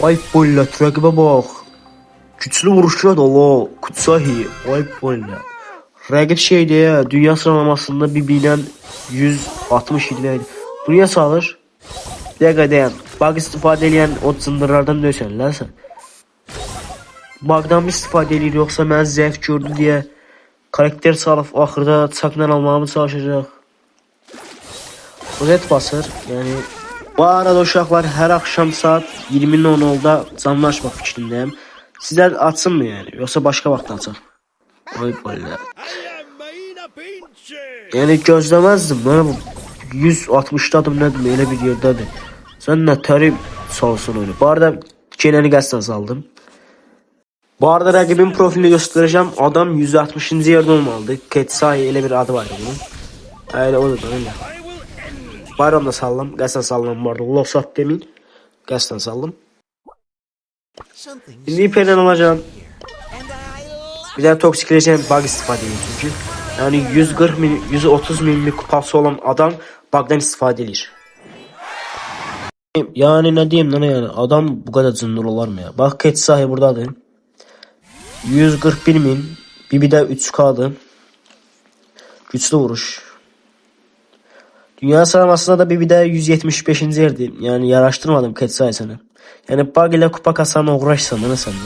Ay bolla rakibe bak. Güçlü vuruşlar da la. Kutsahi. Ay bolla. Rakip şeydi ya. Dünya sıralamasında BB'den 167'deydi. Buraya salır. Dəqiqə dayan. Bug istifadə edən o cındırlardan döysən lan sən. Bug'dan mı istifadə edir yoksa mən zəif gördü diye karakter salıb axırda çakla almamı çalışacaq. Red basır. Yani bu arada uşaqlar hər axşam saat 20'nin 10'da canlı açmaq fikrindəyim. Sizler açsın mı yani yoksa başka vaxt açaq? Ay böyle. Yani gözləməzdim mən bu 160'dadım nədir elə bir yerdədir. Sen ne terim salsın öyle. Bu arada Kenan'ı gazetten saldım. Bu arada rakibin profilini göstereceğim. Adam 160. yerde olmalıdır. Ketsai ile bir adı var bunun. Öyle olur da öyle. Bayramda sallam. Gazetten sallam bu arada. Losat demin. Gazetten sallam. Şimdi ipeden alacağım. Bir daha toksikleşen bug istifade ediyor çünkü. Yani 130 milimlik kupası olan adam bug'dan istifade ediyor. Yani ne diyeyim lan yani adam bu kadar zındır olar mı ya? Bak Ketsai buradadır. 141 min. Bir de 3K'dı. Güçlü vuruş. Dünya sıralamasında da bir de 175. yerdi. Yani yaraştırmadım Ketsai sana. Yani bug ile kupa kasan uğraşsan ne sende?